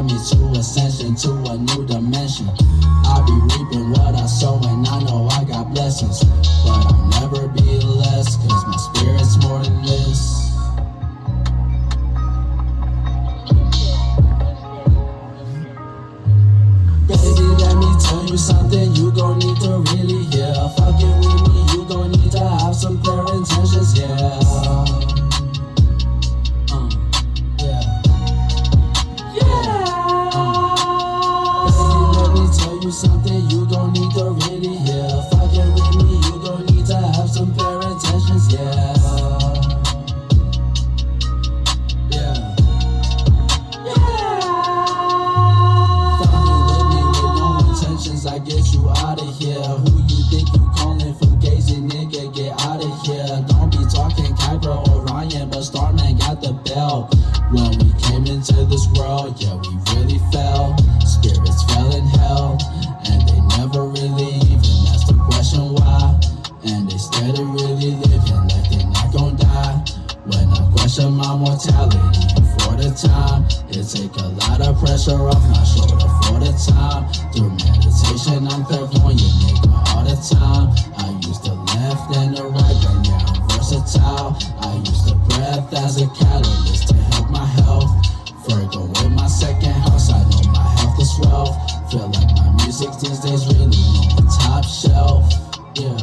guide me to ascension, to a new dimension. I be reaping what I sow, and I know I got blessings, but I'll never be less, cause my spirit's more than this. Baby, let me tell you something you gon' need to really hear. Fucking with me, you gon' need to have some clear intentions, yeah. Something you gon' need to really hear. Fucking with me, you gon' need to have some clear intentions, yeah. Fucking with me with no intentions, I get you out of here. Who you think you calling from gazing, nigga, get out of here. Don't be talking Kyber or Ryan, but Starman got the bell. When we came into this world, yeah, we really fell. Spirits fell in hell, and they never really even asked the question why. And they started really living like they not gon' die. When I question my mortality for the time, it take a lot of pressure off my shoulder for the time. Through meditation, I'm clairvoyant, nigga, all the time. I used the left and the right, but now I'm versatile. I use the breath as a catalyst to help my health. Virgo in my second house, I know my health is wealth. Feel like my music these days really on the top shelf, yeah.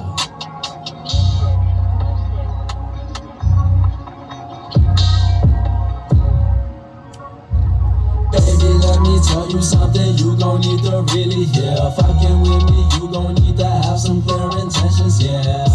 Baby, let me tell you something you gon' need to really hear. Fucking with me, you gon' need to have some clear intentions, yeah.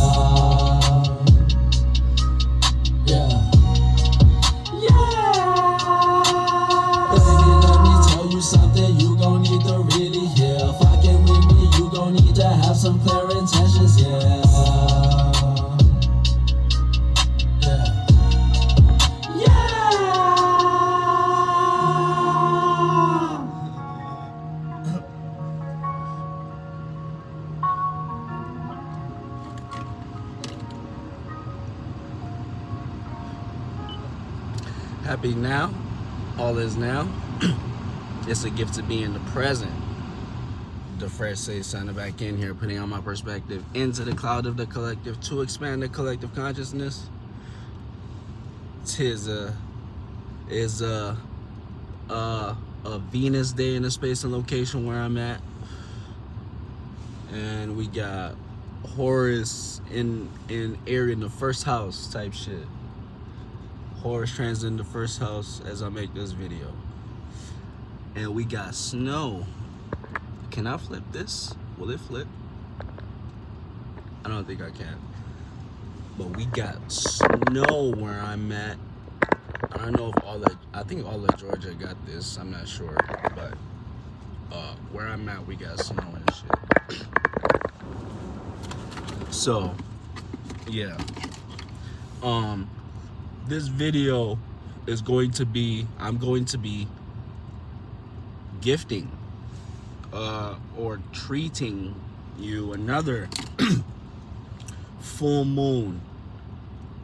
Something you gon' need to really hear. Fucking with me, you gon' need to have some clear intentions, yeah. Happy now, all is now. It's a gift to be in the present. The fresh say signing back in here, putting on my perspective into the cloud of the collective to expand the collective consciousness. Tis a Venus day in the space and location where I'm at, and we got Horus in area in the first house type shit. Horus transiting the first house as I make this video. And we got snow. Can I flip this? Will it flip? I don't think I can. But we got snow where I'm at. I don't know if I think all of Georgia got this. I'm not sure. But where I'm at, we got snow and shit. So, yeah. This video is going to be, I'm going to be gifting or treating you another full moon,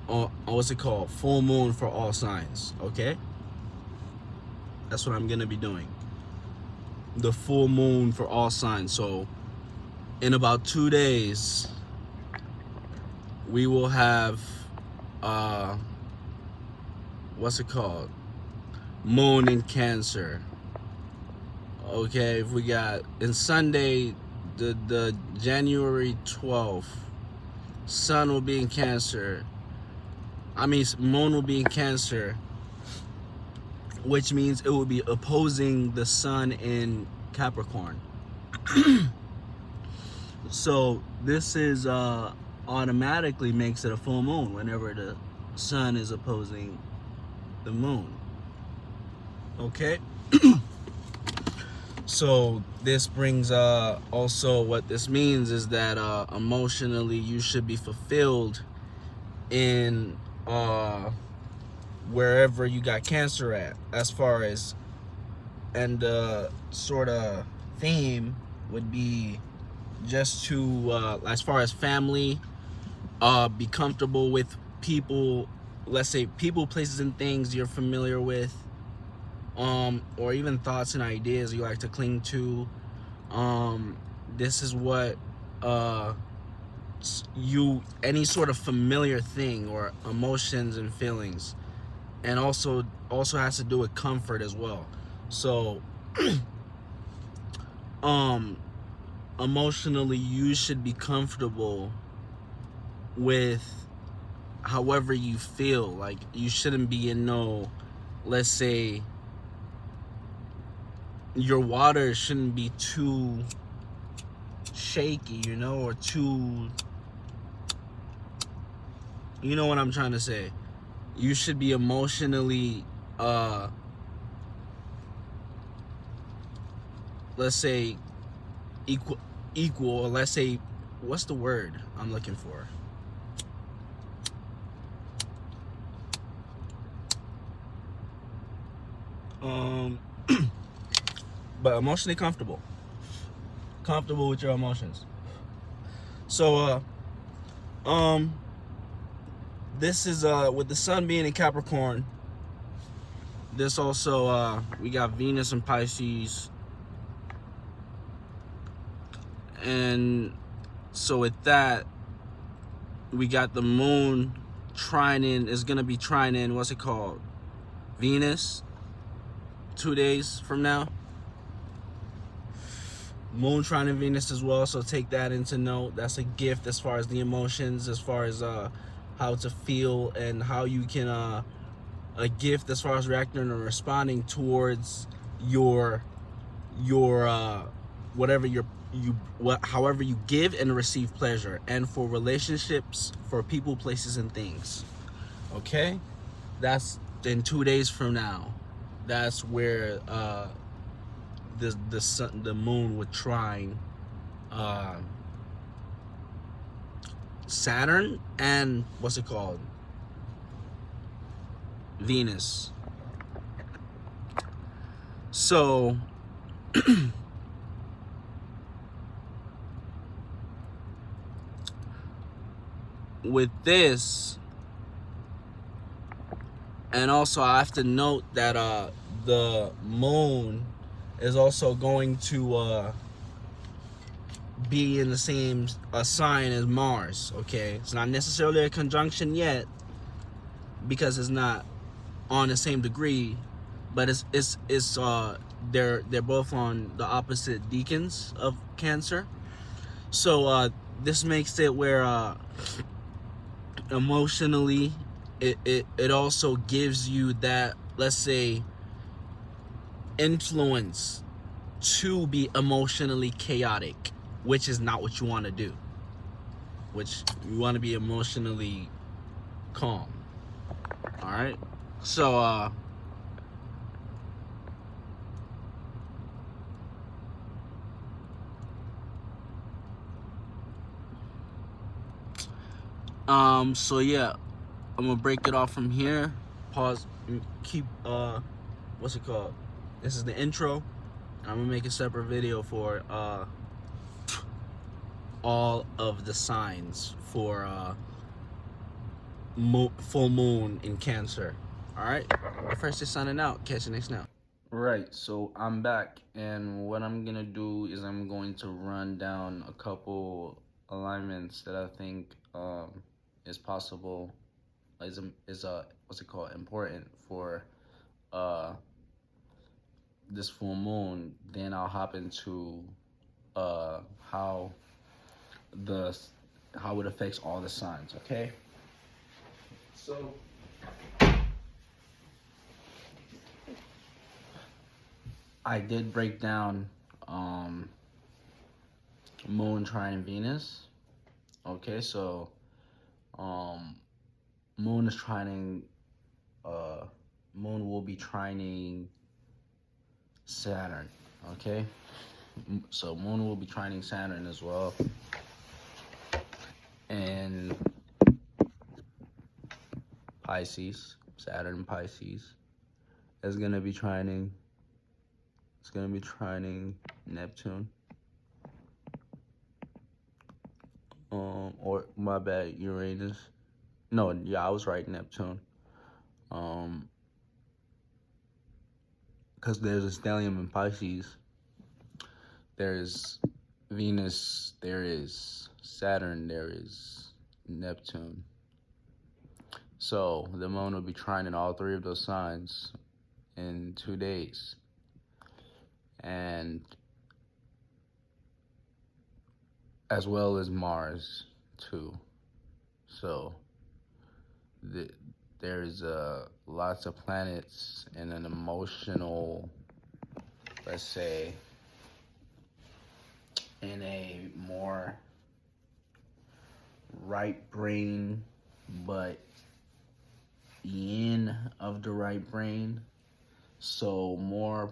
or what's it called, full moon for all signs. Okay, that's what I'm gonna be doing, the full moon for all signs. So in about 2 days we will have what's it called, moon in Cancer. Okay, if we got in Sunday, the January 12th, sun will be in Cancer. Moon will be in Cancer, which means it will be opposing the sun in Capricorn. So this is automatically makes it a full moon whenever the sun is opposing the moon. Okay. So this brings also what this means is that emotionally you should be fulfilled in wherever you got Cancer at, as far as, and the sort of theme would be just to as far as family, be comfortable with people, let's say people, places, and things you're familiar with. or even thoughts and ideas you like to cling to. This is what any sort of familiar thing or emotions and feelings, and also has to do with comfort as well. So emotionally, you should be comfortable with however you feel. Like, you shouldn't be in no, let's say, your water shouldn't be too shaky, or too, you know what I'm trying to say. You should be emotionally, let's say, equal, or let's say, what's the word I'm looking for? But emotionally comfortable with your emotions. So this is with the sun being in Capricorn. This also we got Venus in Pisces, and so with that, we got the moon is gonna be trining, what's it called, Venus, 2 days from now. Moon trining Venus as well, so take that into note. That's a gift as far as the emotions, as far as how to feel, and how you can a gift as far as reacting or responding towards your whatever however you give and receive pleasure, and for relationships, for people, places, and things. Okay, that's in 2 days from now. That's where the moon would trine Saturn and what's it called, Venus. So with this, and also I have to note that the moon is also going to be in the same sign as Mars. Okay, it's not necessarily a conjunction yet because it's not on the same degree, but it's they're both on the opposite decans of Cancer. So this makes it where emotionally it also gives you that, let's say, influence to be emotionally chaotic, which is not what you want to do. Which you want to be emotionally calm. All right. So so yeah, I'm gonna break it off from here. Pause. Keep what's it called? This is the intro. I'm gonna make a separate video for all of the signs for full moon in Cancer. All right. First is signing out. Catch you next now. Right, so I'm back, and what I'm gonna do is I'm going to run down a couple alignments that I think is possible, is what's it called, important for this full moon. Then I'll hop into how it affects all the signs. Okay, so I did break down moon trine Venus. Okay, so moon is trining moon will be trining Saturn. Okay, so moon will be trining Saturn as well, and Pisces, Saturn Pisces is gonna be trining. It's gonna be trining Neptune. Or my bad, Uranus. No, yeah, I was right, Neptune. because there's a stellium in Pisces. There's Venus, there is Saturn, there is Neptune. So the moon will be trining all three of those signs in 2 days. And as well as Mars too. So there's lots of planets in an emotional, let's say, in a more right brain, but yin of the right brain. So more,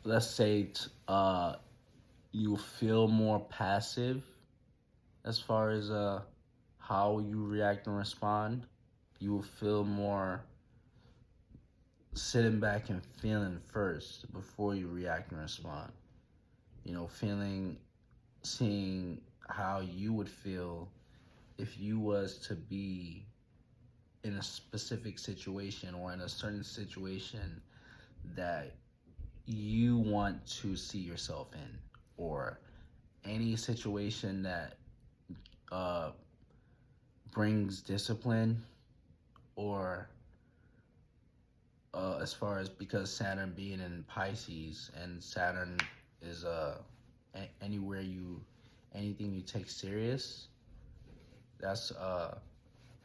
let's say, you feel more passive as far as how you react and respond. You will feel more sitting back and feeling first before you react and respond. You know, seeing how you would feel if you was to be in a specific situation or in a certain situation that you want to see yourself in, or any situation that brings discipline, or as far as, because Saturn being in Pisces, and Saturn is anything you take serious, that's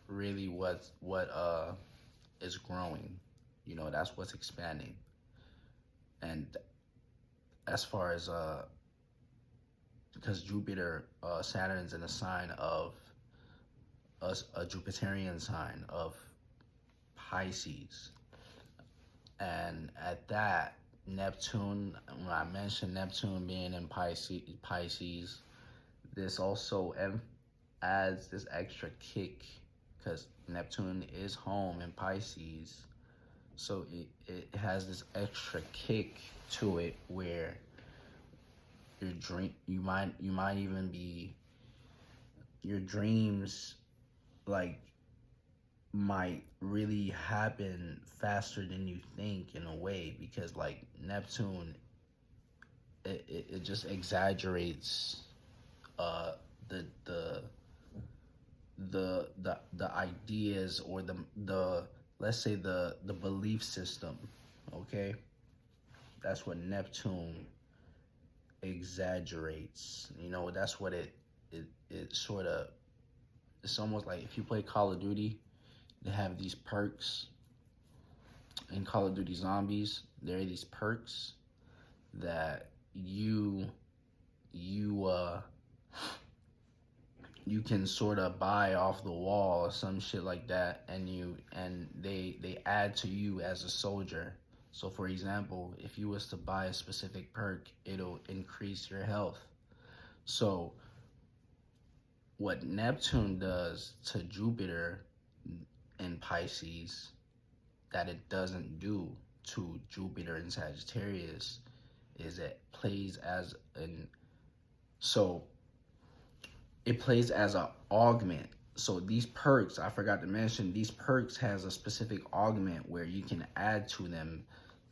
really what is growing. You know, that's what's expanding. And as far as because Jupiter, Saturn's in a sign of a Jupiterian sign of Pisces, and at that, Neptune, when I mentioned Neptune being in Pisces, this also adds this extra kick, because Neptune is home in Pisces, so it has this extra kick to it where you might even be, your dreams like might really happen faster than you think, in a way, because like Neptune, it just exaggerates the ideas, or the let's say the belief system. Okay, that's what Neptune exaggerates. You know, that's what it sort of, it's almost like if you play Call of Duty, they have these perks in Call of Duty Zombies. There are these perks that you can sort of buy off the wall or some shit like that, and they add to you as a soldier. So for example, if you was to buy a specific perk, it'll increase your health. So what Neptune does to Jupiter in Pisces that it doesn't do to Jupiter in Sagittarius is it plays as an augment. So these perks, I forgot to mention, these perks has a specific augment where you can add to them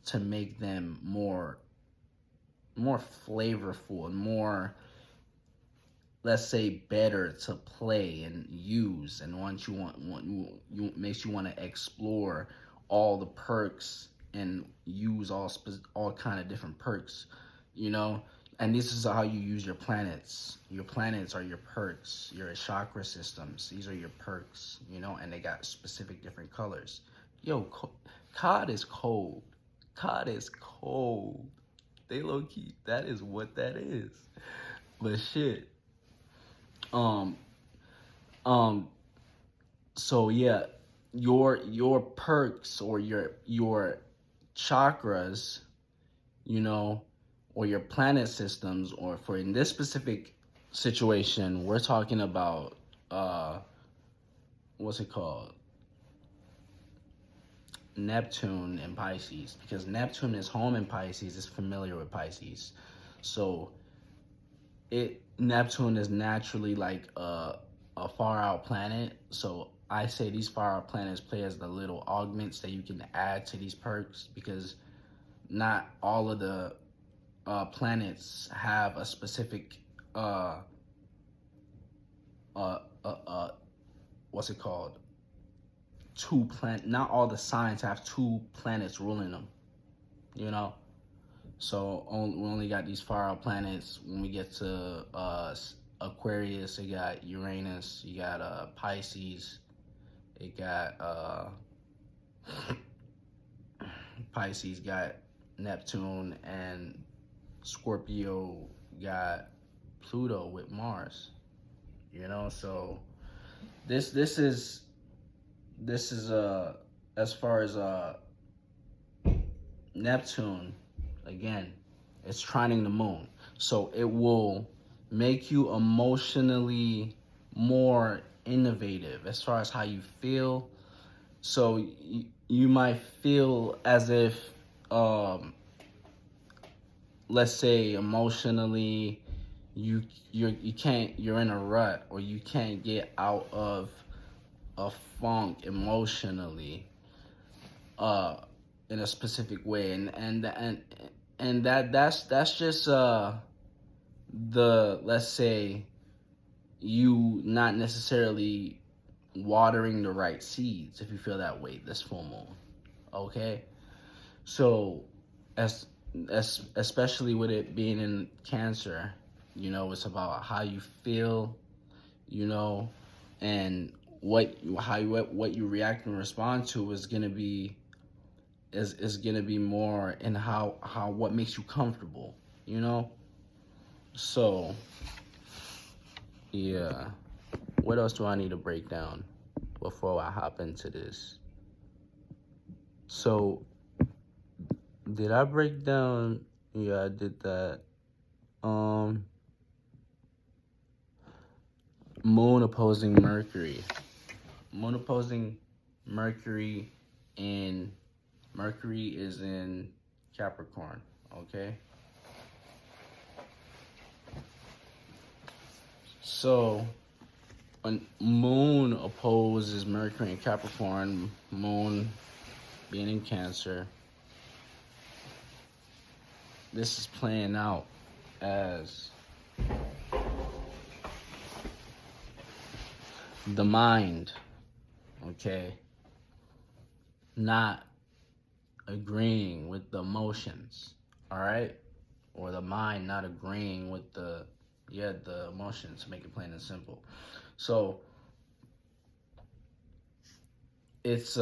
to make them more flavorful and more, let's say, better to play and use. And once you makes you want to explore all the perks and use all kind of different perks, you know. And this is how you use your planets. Your planets are your perks, your chakra systems. These are your perks, you know, and they got specific different colors. Yo, COD is cold. COD is cold. They low key, that is what that is. But shit. So yeah, your perks, or your chakras, you know, or your planet systems, or for in this specific situation, we're talking about what's it called? Neptune and Pisces, because Neptune is home in Pisces, is familiar with Pisces. So Neptune is naturally like a far out planet. So I say these fire planets play as the little augments that you can add to these perks, because not all of the planets have a specific what's it called? Not all the signs have two planets ruling them, you know? So we only got these far out planets. When we get to Aquarius, you got Uranus, you got Pisces, it got Pisces got Neptune, and Scorpio got Pluto with Mars. You know, so this is as far as Neptune, again, it's trining the moon, so it will make you emotionally more innovative as far as how you feel. So you might feel as if let's say emotionally you're in a rut, or you can't get out of a funk emotionally in a specific way, and that's just the, let's say, you not necessarily watering the right seeds, if you feel that way this full moon. Okay, so especially with it being in Cancer, you know, it's about how you feel, you know, and what you react and respond to is gonna be more in how what makes you comfortable, you know. So yeah, what else do I need to break down before I hop into this? So did I break down? Yeah, I did that. Moon opposing Mercury. Moon opposing Mercury, and Mercury is in Capricorn, okay? So when Moon opposes Mercury in Capricorn, Moon being in Cancer, this is playing out as the mind, okay, not agreeing with the emotions, all right? Or the mind not agreeing with the emotions, to make it plain and simple. So it's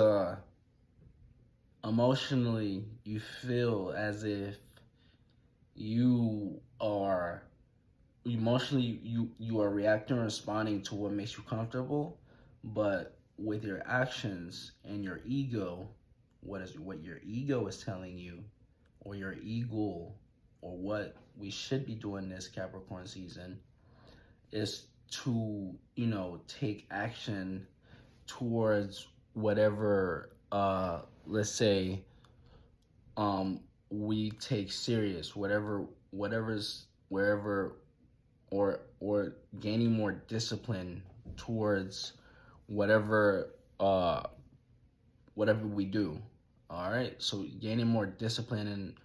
emotionally, you feel as if you are emotionally you are reacting and responding to what makes you comfortable, but with your actions and your ego, what your ego is telling you, or your ego, or what we should be doing this Capricorn season, is to, you know, take action towards whatever let's say we take serious, whatever's wherever, or gaining more discipline towards whatever we do. All right, so gaining more discipline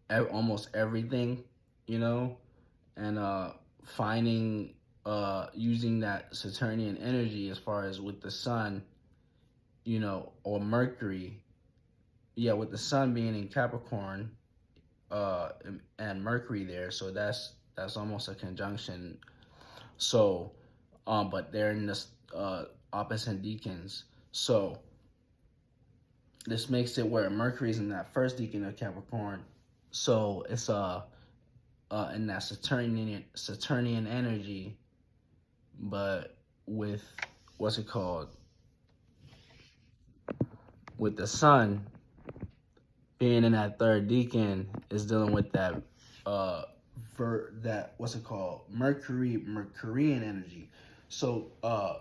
in almost everything, you know, and finding using that Saturnian energy as far as with the sun, you know, or Mercury. Yeah, with the sun being in Capricorn and Mercury there, so that's almost a conjunction. So but they're in this opposite decans, so this makes it where Mercury's in that first decan of Capricorn, so it's in that Saturnian energy, but with what's it called, with the sun being in that third decan, is dealing with that what's it called, Mercurian energy. So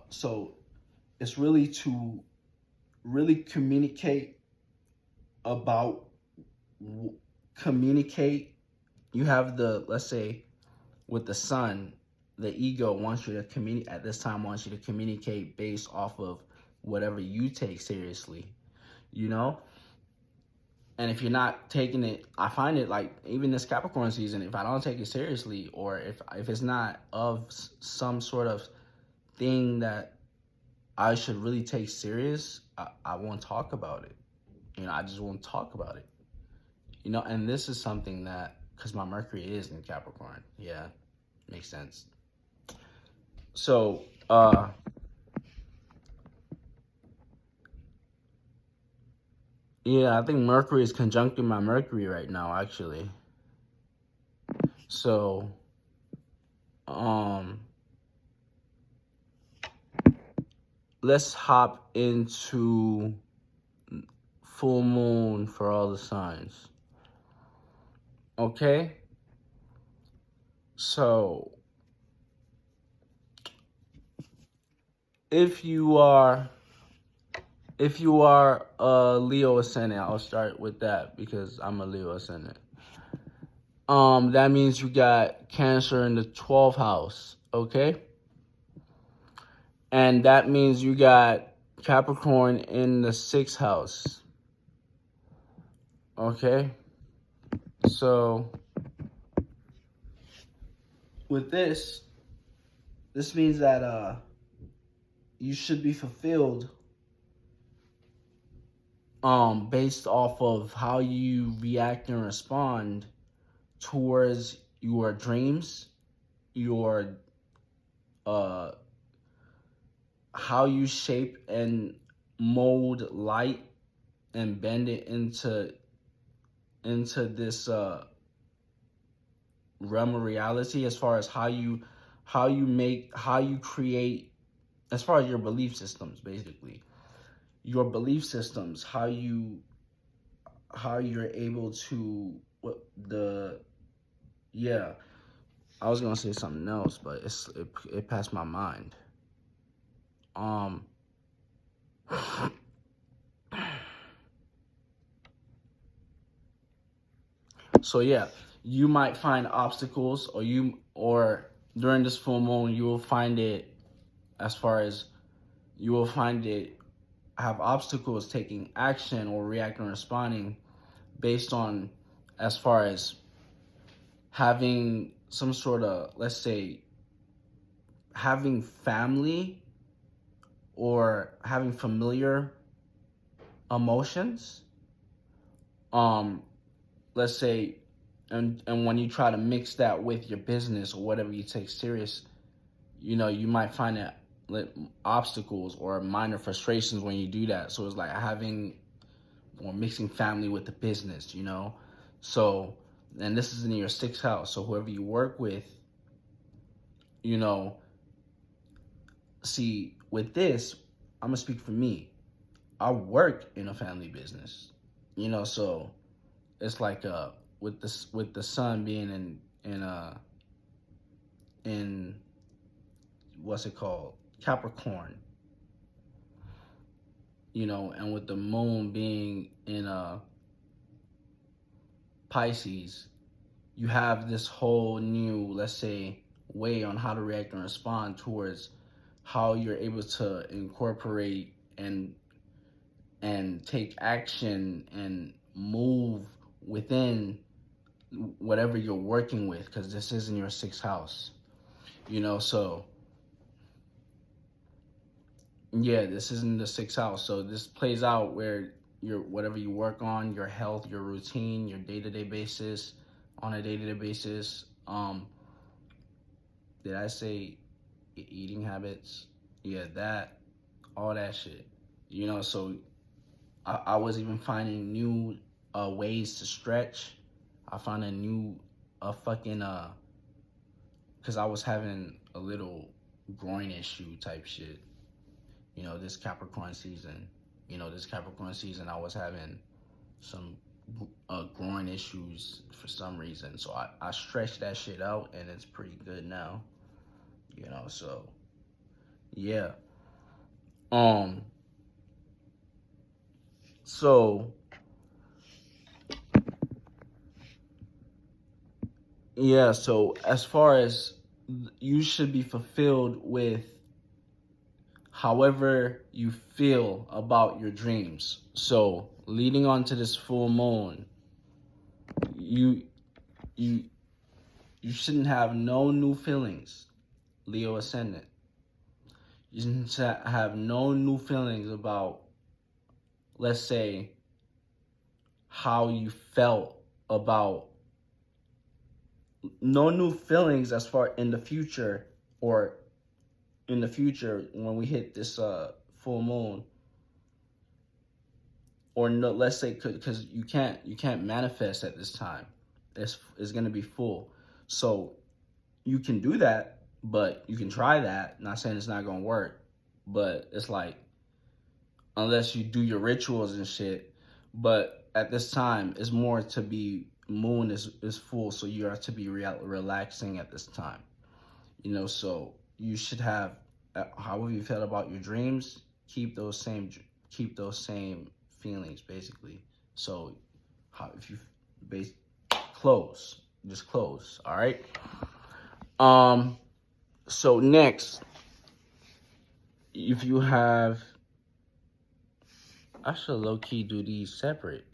so it's really to communicate about communicate. You have the, let's say, with the sun, the ego wants you to communicate at this time, wants you to communicate based off of whatever you take seriously, you know? And if you're not taking it, I find it like even this Capricorn season, if I don't take it seriously, or if it's not of some sort of thing that I should really take serious, I won't talk about it. You know, I just won't talk about it. You know, and this is something that, because my Mercury is in Capricorn. Yeah, makes sense. So, yeah, I think Mercury is conjuncting my Mercury right now, actually. So, let's hop into full moon for all the signs. Okay? So, if you are a Leo ascendant, I'll start with that because I'm a Leo ascendant. That means you got Cancer in the 12th house, okay? And that means you got Capricorn in the 6th house. Okay? So with this means that you should be fulfilled based off of how you react and respond towards your dreams, your how you shape and mold light and bend it into this realm of reality, as far as how you create, as far as your belief systems, basically your belief systems, how you're able to I was gonna say something else, but it passed my mind. So yeah, you might find obstacles, or during this full moon, you will find it, as far as you will find it have obstacles taking action or reacting or responding based on, as far as having some sort of, let's say, having family or having familiar emotions. Let's say, and when you try to mix that with your business or whatever you take serious, you know, you might find that obstacles or minor frustrations when you do that. So it's like having or mixing family with the business, you know. So, and this is in your 6th house. So whoever you work with, you know, see, with this, I'm gonna speak for me. I work in a family business, you know. So it's like with the sun being in what's it called, Capricorn, you know, and with the moon being in Pisces, you have this whole new, let's say, way on how to react and respond towards how you're able to incorporate and take action and move within whatever you're working with, because this is in your 6th house, you know. So yeah, this is in the 6th house. So this plays out where whatever you work on, your health, your routine, your day-to-day basis, on a day-to-day basis. Did I say eating habits? Yeah, that, all that shit. You know, so I was even finding new ways to stretch. I found a new because I was having a little groin issue type shit. You know, this Capricorn season. I was having some groin issues for some reason. So I stretched that shit out, and it's pretty good now. You know, so yeah. So yeah, so as far as you should be fulfilled with however you feel about your dreams. So leading on to this full moon, you you you shouldn't have no new feelings, Leo Ascendant. You shouldn't have no new feelings about, let's say, how you felt about, no new feelings as far in the future, or in the future when we hit this full moon, or no, let's say, because you can't manifest at this time. It's going to be full, so you can do that, but you can try that. Not saying it's not going to work, but it's like, unless you do your rituals and shit. But at this time, it's more to be, moon is full, so you are to be relaxing at this time. You know, so you should have, however you felt about your dreams, keep those same feelings, basically. So if you close, just close. All right. So next, if you have, I should low-key do these separate.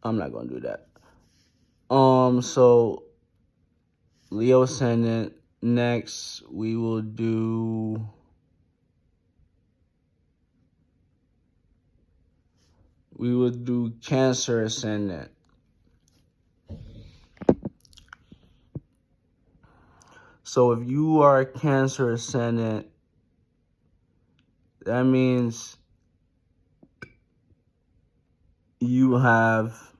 I'm not gonna do that. So Leo Ascendant. Next, we will do Cancer Ascendant. So if you are Cancer Ascendant, that means you have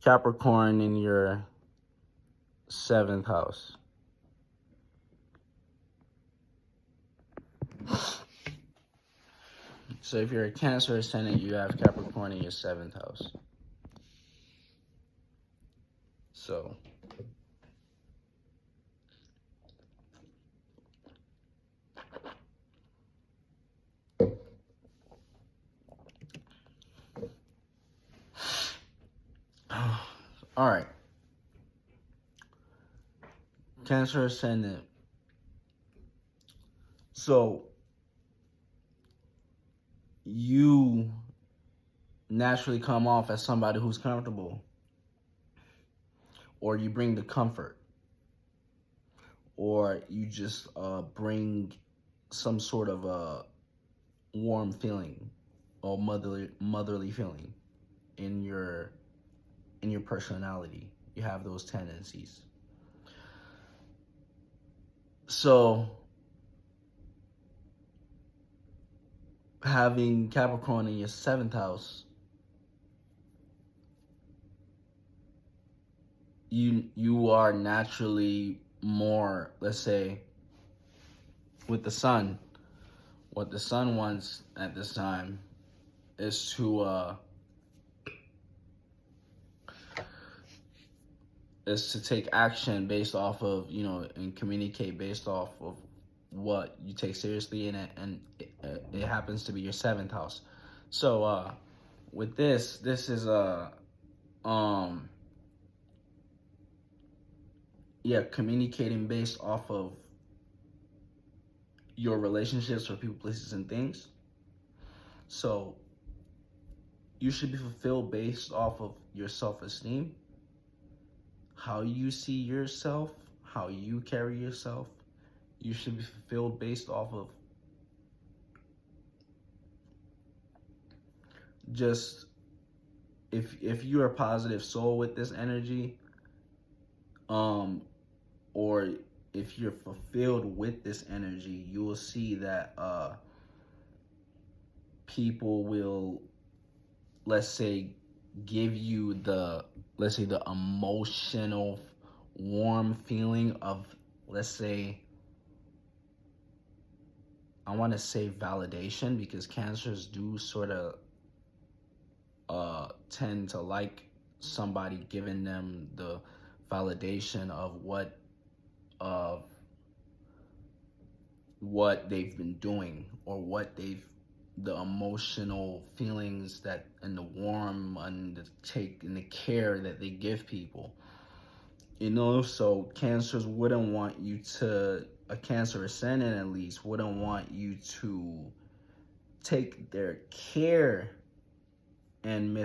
Capricorn in your 7th house. So if you're a Cancer Ascendant, you have Capricorn in your 7th house. So all right. Cancer Ascendant. So you naturally come off as somebody who's comfortable, or you bring the comfort, or you just bring some sort of a warm feeling or motherly feeling in your personality. You have those tendencies. So having Capricorn in your 7th house, you are naturally more, let's say, with the sun. What the sun wants at this time is to take action based off of, you know, and communicate based off of what you take seriously in it, and it happens to be your 7th house. So with this is communicating based off of your relationships or people, places, and things. So you should be fulfilled based off of your self-esteem, how you see yourself, how you carry yourself. You should be fulfilled based off of just, if you're a positive soul with this energy, or if you're fulfilled with this energy, you will see that people will, let's say, give you the emotional warm feeling of, let's say, I want to say validation, because Cancers do sort of tend to like somebody giving them the validation of what they've been doing, or what they've the emotional feelings that and the warmth and the care that they give people. You know, so Cancers wouldn't want you to, a Cancer ascendant at least, wouldn't want you to take their care and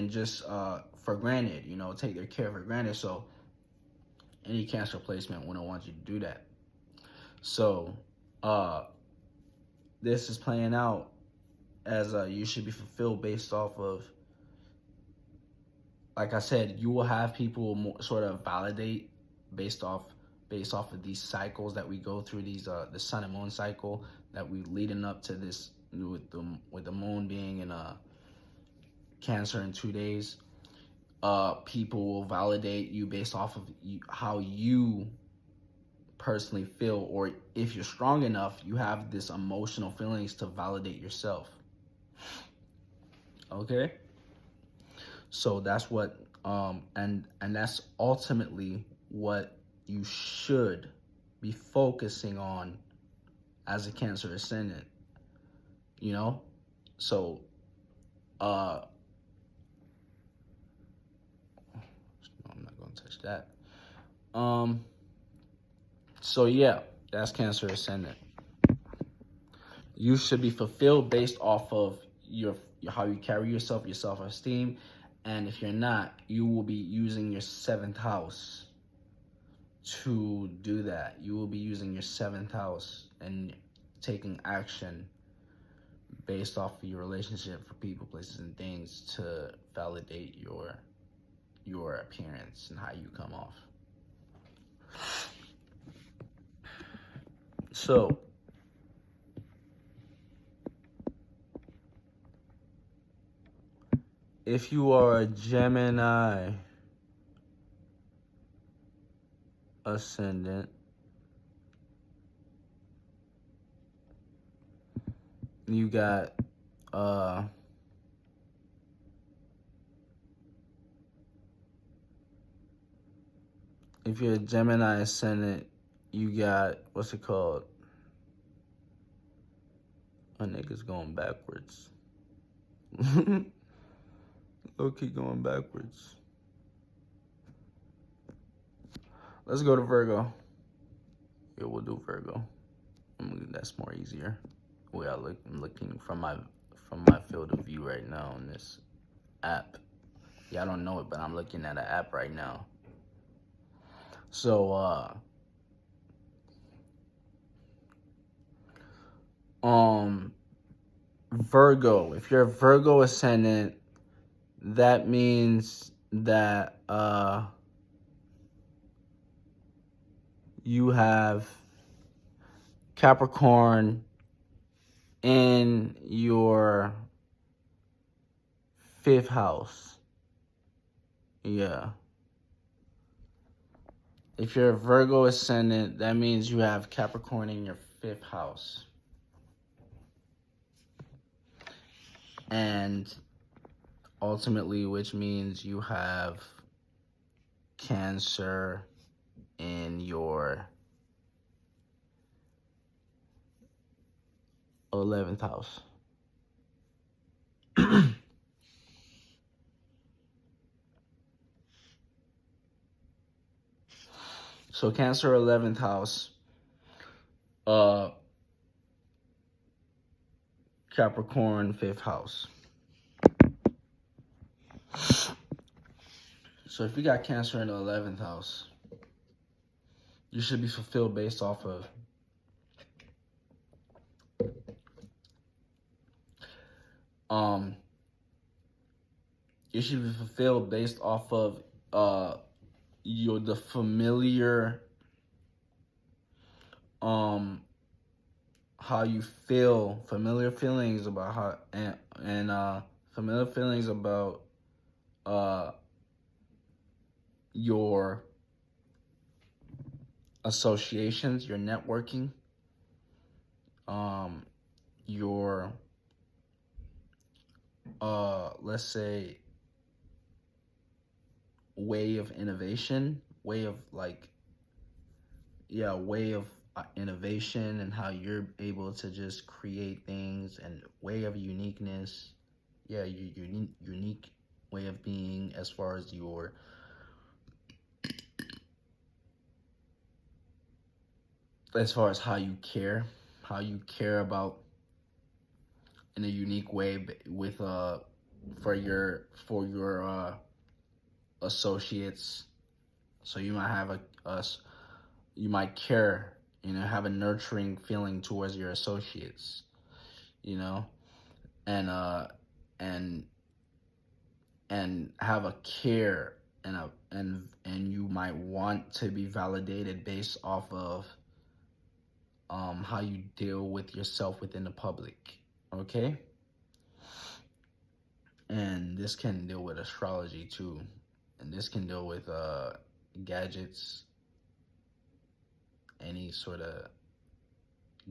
just for granted, you know, take their care for granted. So any Cancer placement wouldn't want you to do that. So this is playing out as you should be fulfilled based off of, like I said, you will have people sort of validate based off of these cycles that we go through, these the sun and moon cycle that we leading up to this, with the moon being in Cancer in 2 days. People will validate you based off of how you personally feel, or if you're strong enough, you have this emotional feelings to validate yourself. Okay, so that's what and that's ultimately what you should be focusing on as a Cancer ascendant, you know. So no, I'm not gonna touch that. So yeah, that's Cancer ascendant. You should be fulfilled based off of your how you carry yourself, your self-esteem, and if you're not, you will be using your 7th house to do that. You will be using your 7th house and taking action based off of your relationship for people, places, and things to validate your appearance and how you come off. So if you are a Gemini ascendant, you got if you're a Gemini ascendant, you got, what's it called? A nigga's going backwards. Okay, going backwards. Let's go to Virgo. Yeah, we'll do Virgo. That's more easier. I'm looking from my field of view right now on this app. Yeah, I don't know it, but I'm looking at an app right now. So Virgo. If you're a Virgo ascendant, that means that you have Capricorn in your 5th house. Yeah. If you're a Virgo ascendant, that means you have Capricorn in your 5th house. And ultimately, which means you have Cancer in your 11th house. So Cancer 11th house, Capricorn 5th house. So if you got Cancer in the 11th house, you should be fulfilled based off of you should be fulfilled based off of the familiar how you feel, familiar feelings about how and familiar feelings about your associations, your networking, your let's say way of innovation, way of innovation and how you're able to just create things and way of uniqueness. Yeah, your unique way of being as far as how you care about in a unique way with for your associates. So you might have you might care, have a nurturing feeling towards your associates, you know, and and have a care and you might want to be validated based off of how you deal with yourself within the public, okay? And this can deal with astrology too, and this can deal with gadgets, any sort of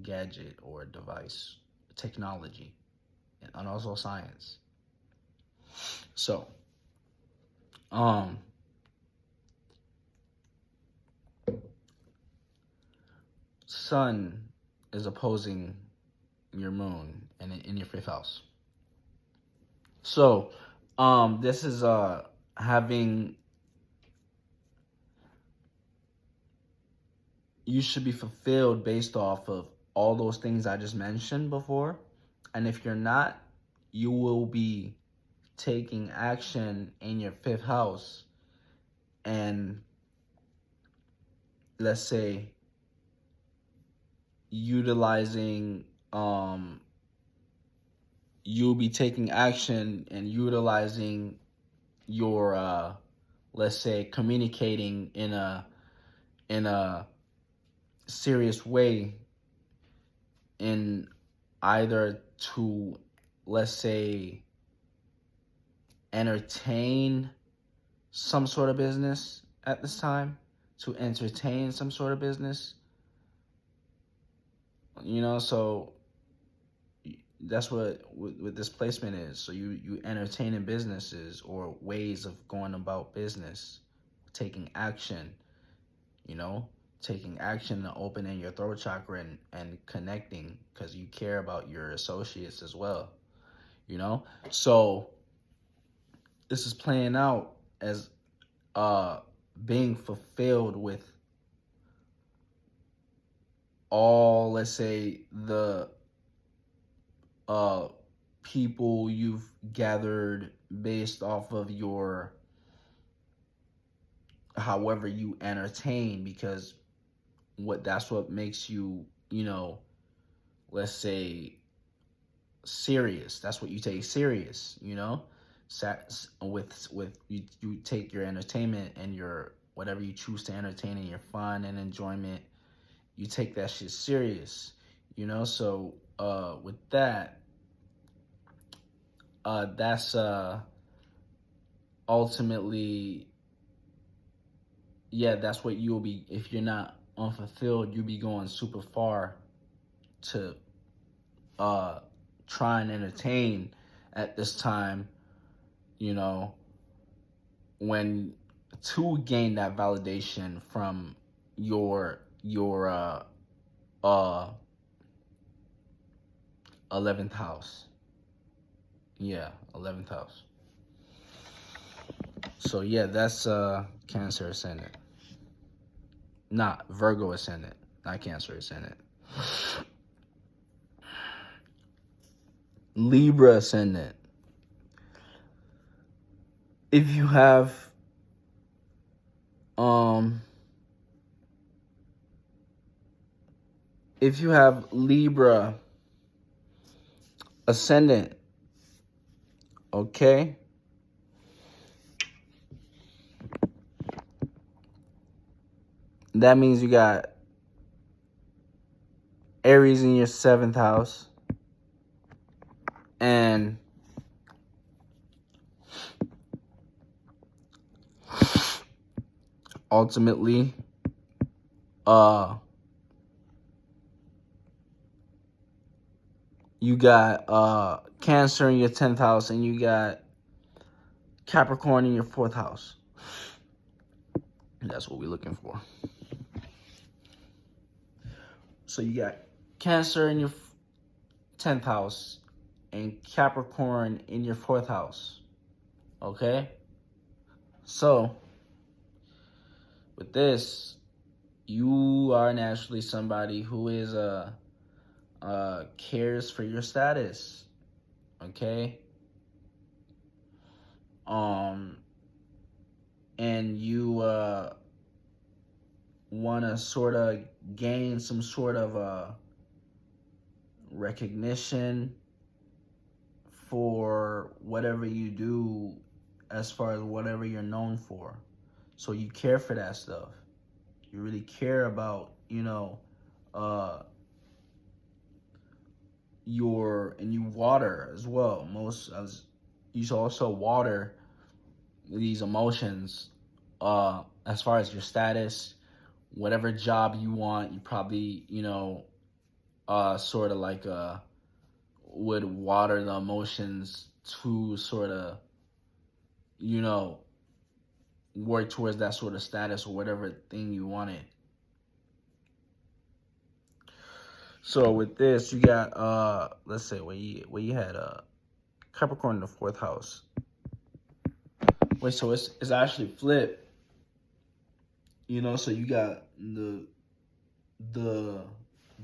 gadget or device, technology, and also science. So, Sun is opposing your moon in your 5th house. So, this is having, you should be fulfilled based off of all those things I just mentioned before. And if you're not, you will be taking action in your 5th house and, let's say, utilizing you'll be taking action and utilizing your let's say communicating in a serious way, in either to, let's say, entertain some sort of business at this time, to entertain some sort of business, so that's what this placement is. So you entertaining businesses or ways of going about business, taking action, taking action and opening your throat chakra and connecting, because you care about your associates as well, so this is playing out as being fulfilled with all, let's say, the people you've gathered based off of your, however you entertain, because that's what makes you, let's say, serious. That's what you take serious, with you take your entertainment and your whatever you choose to entertain and your fun and enjoyment, you take that shit serious, so with that, that's ultimately, yeah, that's what you'll be, if you're not unfulfilled, you'll be going super far to try and entertain at this time, when to gain that validation from your 11th house. Yeah, 11th house. So yeah, that's Cancer Ascendant. Not Virgo Ascendant, not Cancer Ascendant. Libra Ascendant. If you have Libra Ascendant, okay, that means you got Aries in your 7th house, and ultimately, you got Cancer in your 10th house, and you got Capricorn in your 4th house. That's what we're looking for. So you got Cancer in your 10th house and Capricorn in your 4th house. Okay? So, with this, you are naturally somebody who is cares for your status. Okay? And you want to sort of gain some sort of recognition for whatever you do, as far as whatever you're known for. So you care for that stuff. You really care about, and you water as well. You should also water these emotions, as far as your status, whatever job you want. You probably, sort of like would water the emotions to sort of, work towards that sort of status or whatever thing you wanted. So with this, you got let's say where you had Capricorn in the 4th house. Wait, so it's actually flipped. So you got the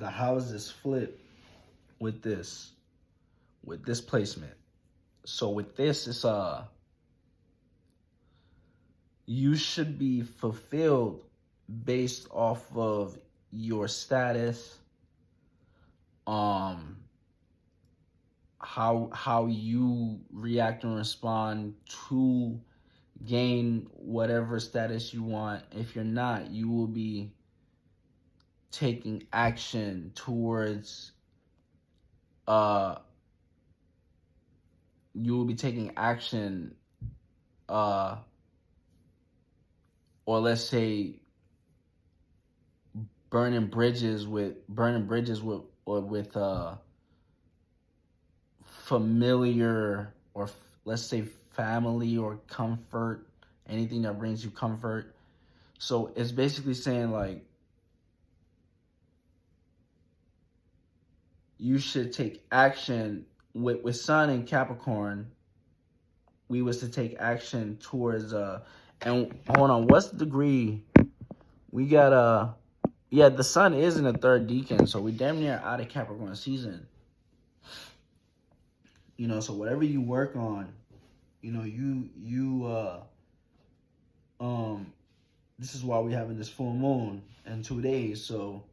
houses flipped with this placement. So with this, it's you should be fulfilled based off of your status, how you react and respond to gain whatever status you want. If you're not, you will be taking action towards or let's say burning bridges with familiar, or let's say family or comfort, anything that brings you comfort. So it's basically saying like you should take action with Sun and Capricorn. We was to take action towards and hold on, what's the degree? We got yeah, the Sun is in the 3rd decan, so we damn near out of Capricorn season. So whatever you work on, this is why we having this full moon in 2 days. So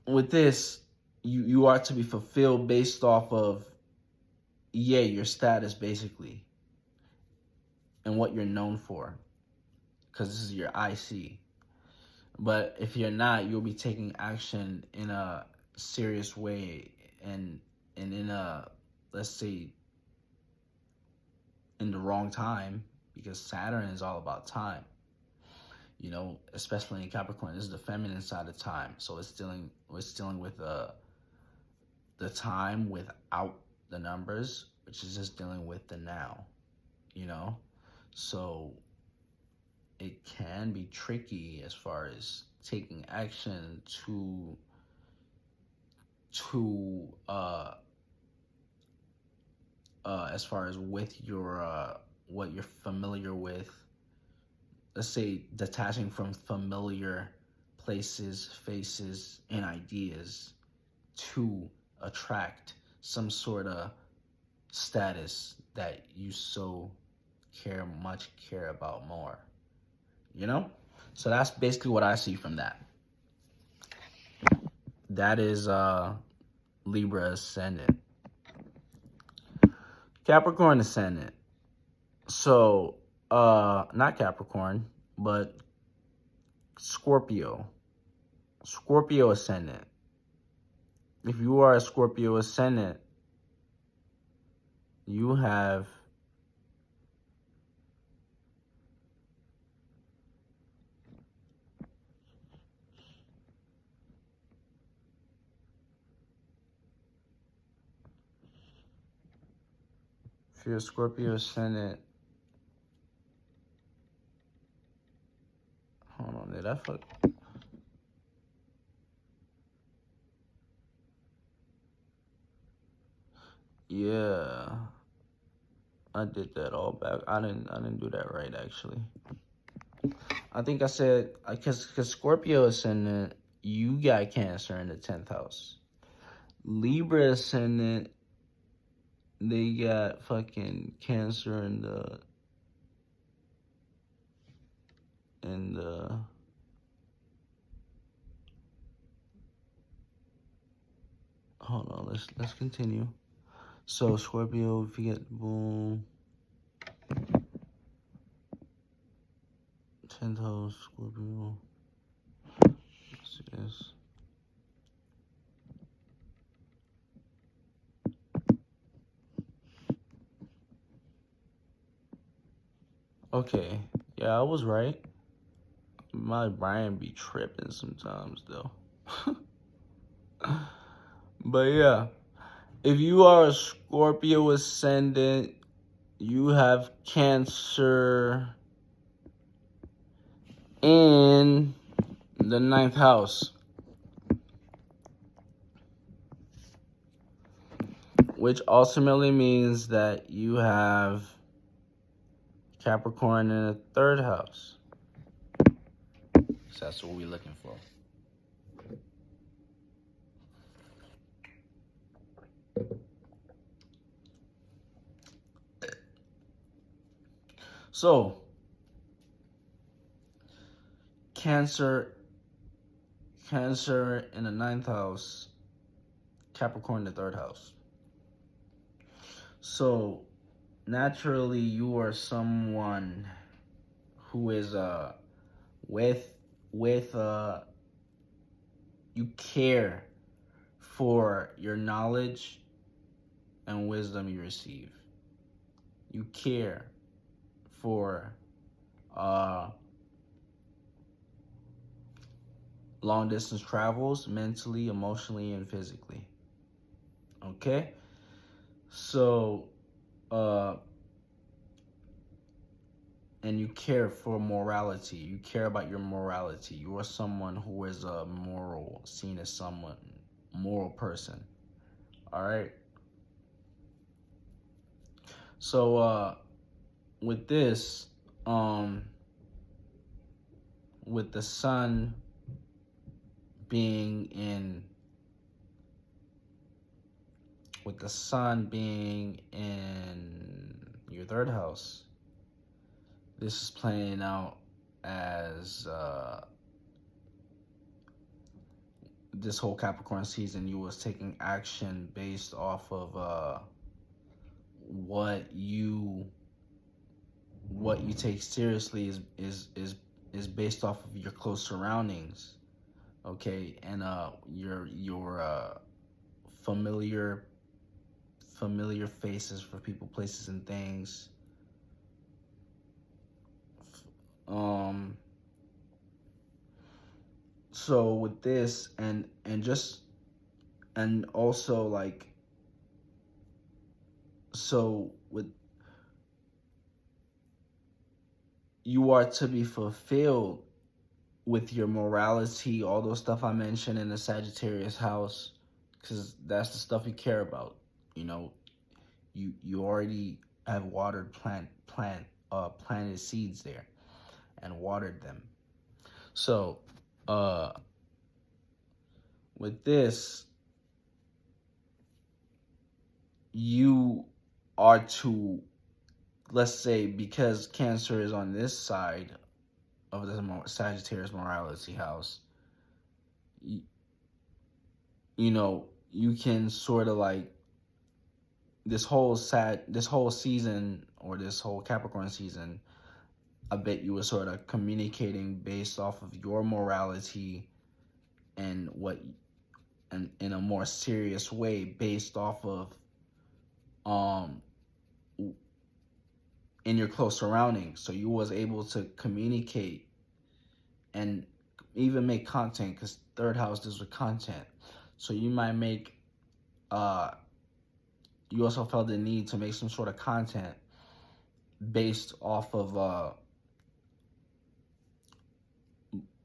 with this, you are to be fulfilled based off of your status basically, and what you're known for, because this is your IC. But if you're not, you'll be taking action in a serious way, and in a, let's say, in the wrong time, because Saturn is all about time. Especially in Capricorn, this is the feminine side of time. So it's dealing with the time without the numbers, which is just dealing with the now. So it can be tricky as far as taking action to as far as with your what you're familiar with. Let's say detaching from familiar places, faces, and ideas to attract some sort of status that you so care about more. So that's basically what I see from that. That is Libra Ascendant. Capricorn Ascendant. So not Capricorn, but Scorpio Ascendant. If you are a Scorpio Ascendant, you have if you're a Scorpio Ascendant, hold on, did I fuck? Yeah, I did that all back. I didn't do that right, actually. I think I said, because Scorpio ascendant, you got Cancer in the 10th house. Libra ascendant, they got fucking Cancer in the hold on, let's continue. So Scorpio, if you get boom, 10th house, Scorpio. Let's see this. Okay, yeah, I was right. My brain be tripping sometimes though. But yeah, if you are a Scorpio ascendant, you have Cancer in the 9th house, which ultimately means that you have Capricorn in the 3rd house. So that's what we're looking for. So, Cancer in the 9th house, Capricorn in the 3rd house. So, naturally, you are someone who is with you care for your knowledge and wisdom you receive. You care for long distance travels mentally, emotionally, and physically. Okay? So and you care for morality. You care about your morality. You are someone who is a moral, seen as someone moral person. All right. So with this, with the sun being in your 3rd house, this is playing out as this whole Capricorn season, you was taking action based off of what you take seriously is based off of your close surroundings, okay, and your familiar faces for people, places, and things. So with this and also like, so with you are to be fulfilled with your morality, all those stuff I mentioned in the Sagittarius house, because that's the stuff you care about. You know, you already have watered planted seeds there and watered them. So with this, you are to, let's say, because Cancer is on this side of the Sagittarius morality house, you know, you can sort of like this whole season, or this whole Capricorn season, I bet you were sort of communicating based off of your morality and in a more serious way, based off of in your close surroundings. So you was able to communicate and even make content, because 3rd house deals with content. So you might make you also felt the need to make some sort of content based off of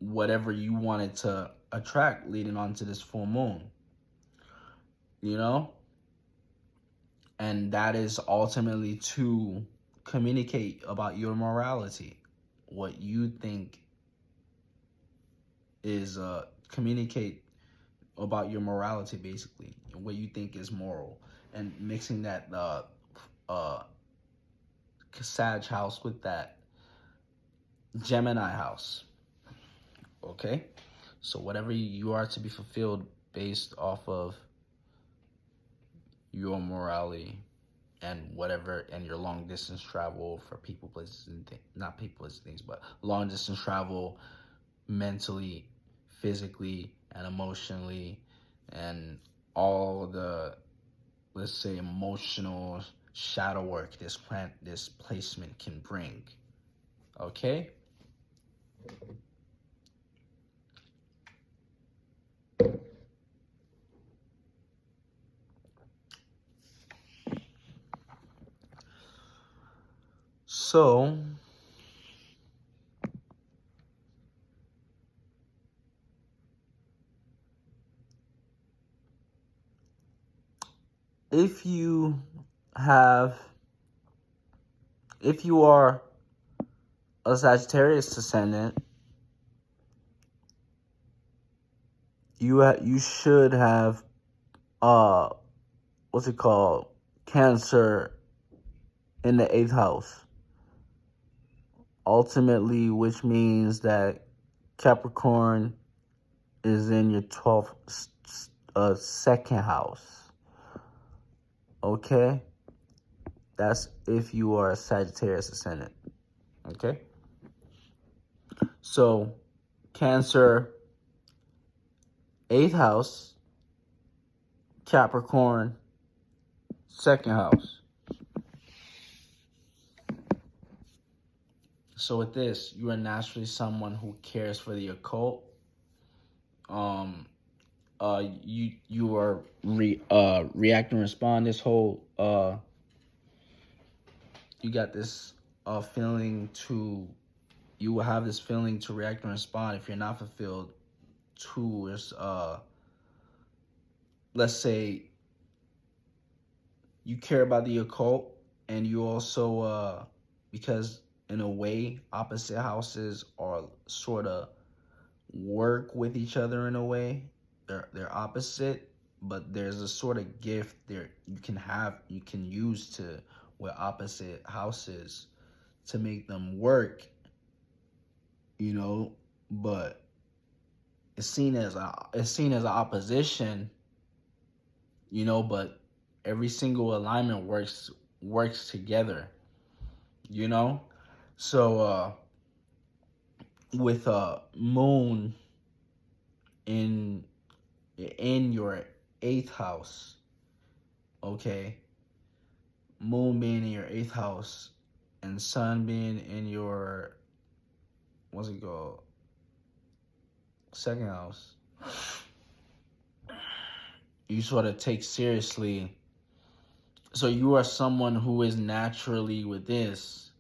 whatever you wanted to attract leading on to this full moon, you know? And that is ultimately to communicate about your morality, what you think is communicate about your morality, basically what you think is moral, and mixing that Sag house with that Gemini house. Okay, so whatever you are to be fulfilled based off of your morality and whatever, and your long distance travel for people, places, and not people, places, things, but long distance travel mentally, physically, and emotionally, and all the, let's say, emotional shadow work this placement can bring. Okay? So, if you are a Sagittarius ascendant, you should have what's it called, Cancer in the 8th house. Ultimately, which means that Capricorn is in your 12th second house. Okay? That's if you are a Sagittarius ascendant. Okay? So, Cancer, 8th house, Capricorn, 2nd house. So with this, you are naturally someone who cares for the occult. You are react and respond. This whole you got this feeling to, you will have this feeling to react and respond if you're not fulfilled to let's say you care about the occult, and you also because in a way opposite houses are sort of work with each other in a way. They're opposite, but there's a sort of gift there you can use to with opposite houses to make them work, but it's seen as an opposition, but every single alignment works together, so with moon in your 8th house, okay, moon being in your 8th house and sun being in your, what's it called, 2nd house, you sort of take seriously. So you are someone who is naturally with this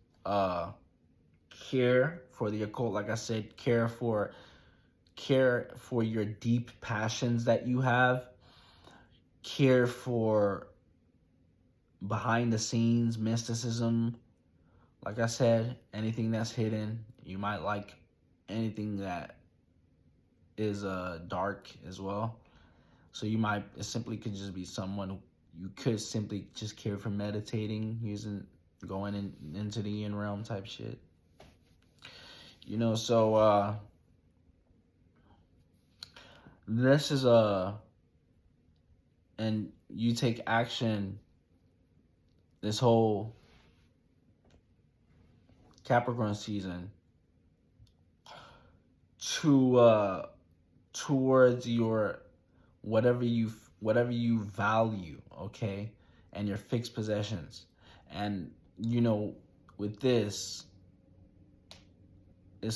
care for the occult, like I said, care for your deep passions that you have, care for behind the scenes mysticism. Like I said, anything that's hidden. You might like anything that is dark as well. So it simply could just be someone who you could simply just care for meditating, going into the yin realm type shit. So this is and you take action this whole Capricorn season to towards your whatever you value, okay, and your fixed possessions. And with this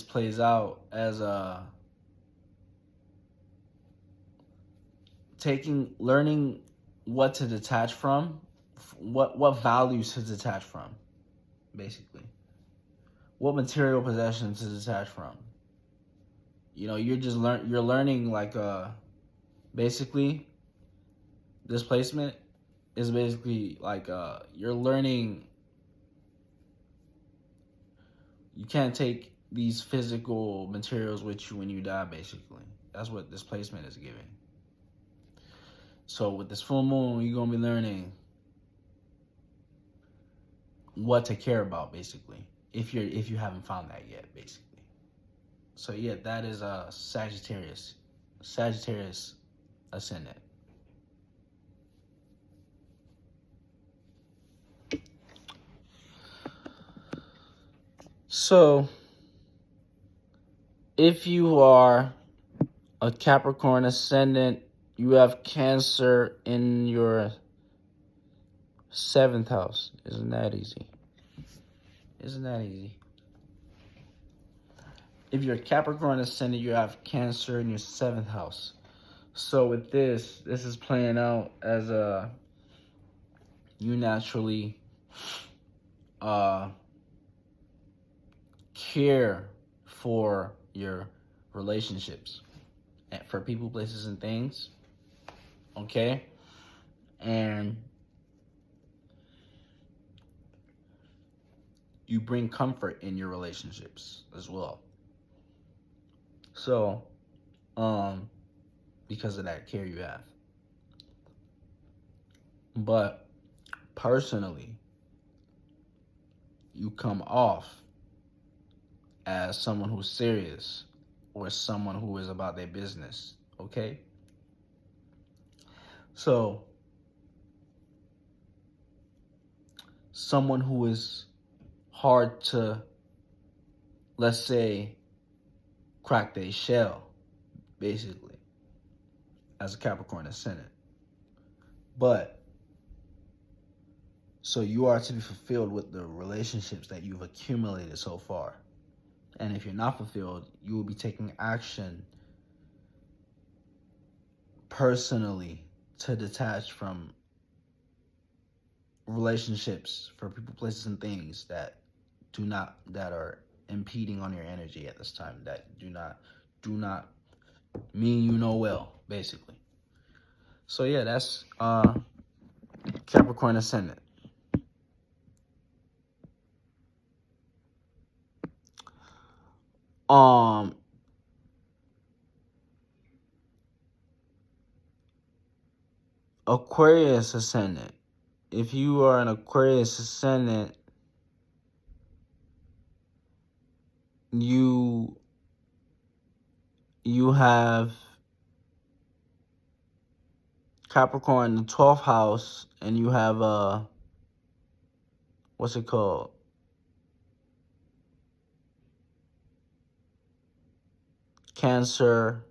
plays out as learning what to detach from, what values to detach from, basically, what material possessions to detach from. You're learning, like basically this placement is basically like you're learning. You can't take these physical materials with you when you die, basically. That's what this placement is giving. So with this full moon, you're going to be learning what to care about, basically, if you haven't found that yet, basically. So yeah, that is Sagittarius ascendant. So if you are a Capricorn ascendant, you have Cancer in your 7th house. Isn't that easy? Isn't that easy? If you're a Capricorn ascendant, you have Cancer in your 7th house. So with this is playing out as you naturally care for your relationships, for people, places, and things. Okay? And you bring comfort in your relationships as well. So, because of that care you have. But personally, you come off as someone who's serious or someone who is about their business, okay? So, someone who is hard to, let's say, crack their shell, basically, as a Capricorn ascendant. But, so you are to be fulfilled with the relationships that you've accumulated so far. And if you're not fulfilled, you will be taking action personally to detach from relationships, for people, places, and things that are impeding on your energy at this time, that do not mean you know well, basically. So yeah, that's Capricorn ascendant. Aquarius ascendant. If you are an Aquarius ascendant, you have Capricorn in the 12th house, and you have what's it called? Cancer.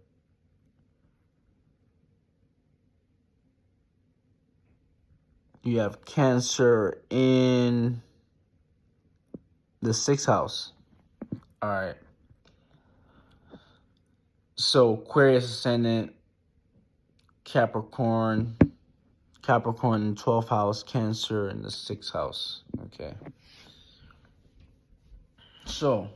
You have Cancer in the 6th house. All right. So Aquarius ascendant, Capricorn in the 12th house, Cancer in the 6th house. Okay. So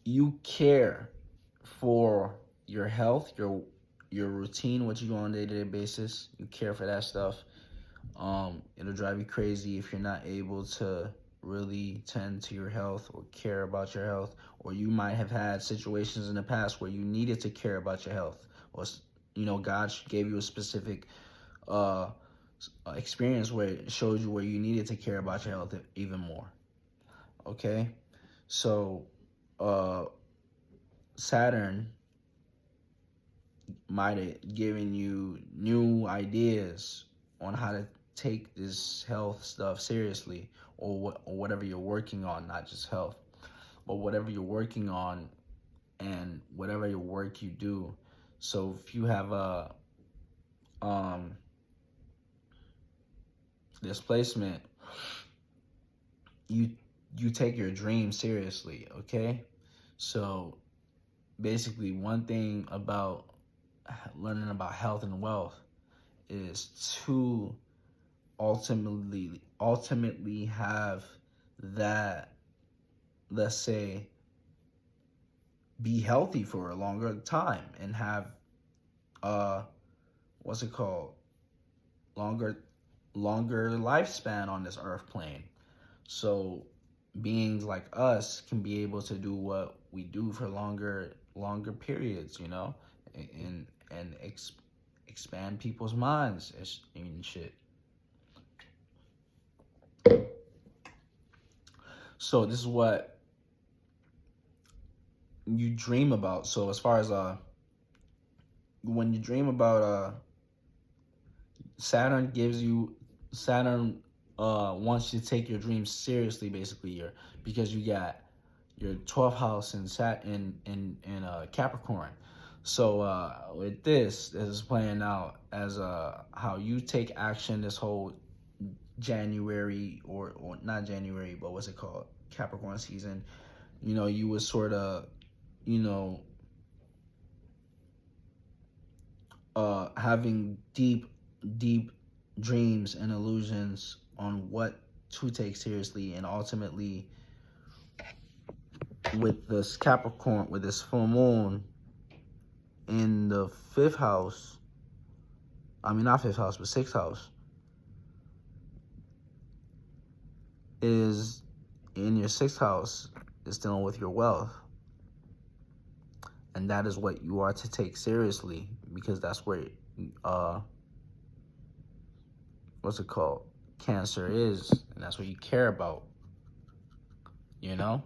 you care for your health, your routine, what you do on a day-to-day basis. You care for that stuff. It'll drive you crazy if you're not able to really tend to your health or care about your health, or you might have had situations in the past where you needed to care about your health, or God gave you a specific experience where it showed you where you needed to care about your health even more. Okay, so Saturn might have given you new ideas on how to take this health stuff seriously, or whatever you're working on, not just health, but whatever you're working on and whatever your work you do. So if you have a displacement, you take your dreams seriously, okay? So basically, one thing about learning about health and wealth is to ultimately have that, let's say, be healthy for a longer time and have what's it called? Longer lifespan on this earth plane. So beings like us can be able to do what we do for longer periods, you know, and expand people's minds and shit. So this is what you dream about. So as far as when you dream about Saturn wants you to take your dreams seriously, basically, because you got your 12th house in Capricorn. So with this is playing out as how you take action this whole January or not January, but what's it called? Capricorn season. You know, you was sort of, you know, having deep dreams and illusions on what to take seriously, and ultimately with this Capricorn, with this full moon in the 5th house, I mean not 5th house, but 6th house, is in your 6th house, is dealing with your wealth. And that is what you are to take seriously, because that's where what's it called? Cancer is, and that's what you care about. You know?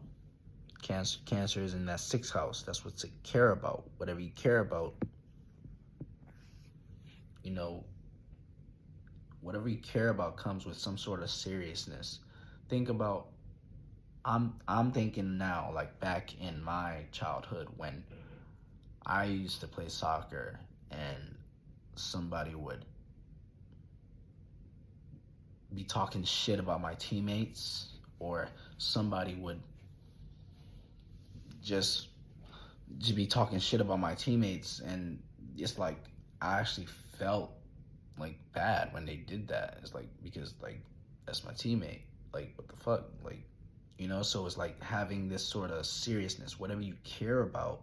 Cancer is in that 6th house. That's what to care about. Whatever you care about, you know, whatever you care about comes with some sort of seriousness. Think about, I'm thinking now, like back in my childhood when I used to play soccer and somebody would be talking shit about my teammates, or somebody would just be talking shit about my teammates, and it's like I actually felt like bad when they did that. It's like, because like that's my teammate, like what the fuck, like, you know. So it's like having this sort of seriousness. Whatever you care about,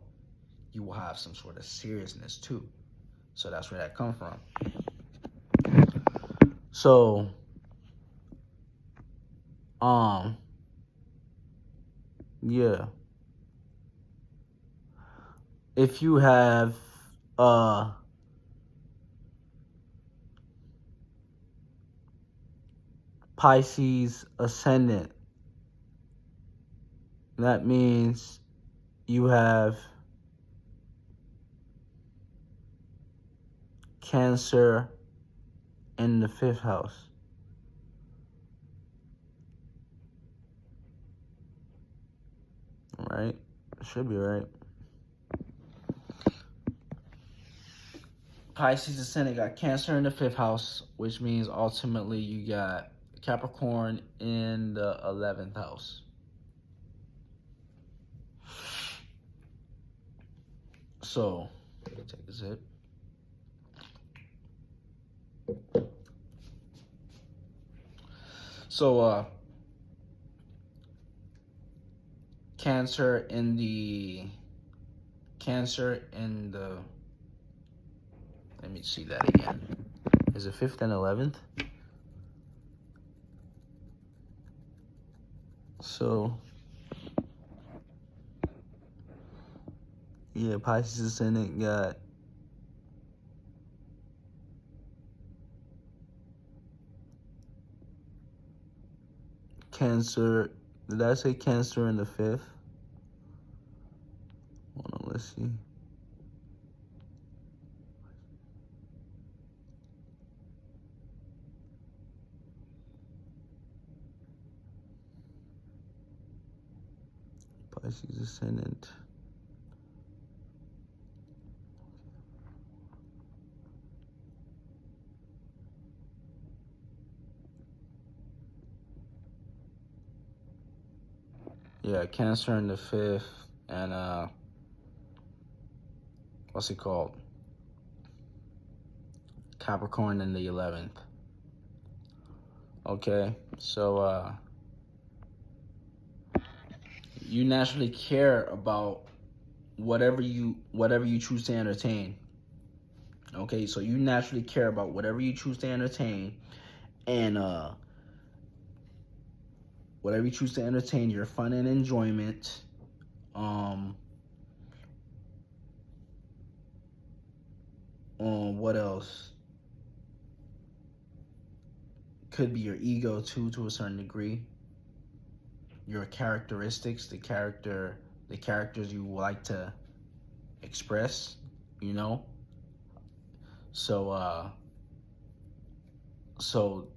you will have some sort of seriousness too. So that's where that comes from. So yeah, if you have Pisces Ascendant, that means you have Cancer in the 5th house. Right? Should be right. Pisces Ascendant got Cancer in the 5th house, which means ultimately you got Capricorn in the 11th house. So, let me take a sip. So, Cancer in the, let me see that again. Is it 5th and 11th? So, yeah, Pisces Ascendant got Cancer. Did I say Cancer in the 5th? Hold on, let's see. Pisces Ascendant. Yeah, Cancer in the 5th, and what's it called? Capricorn in the 11th. Okay, so you naturally care about whatever you choose to entertain. Okay, so you naturally care about whatever you choose to entertain, and whatever you choose to entertain, your fun and enjoyment. What else? Could be your ego too, to a certain degree. Your characteristics, the characters you like to express, you know. So so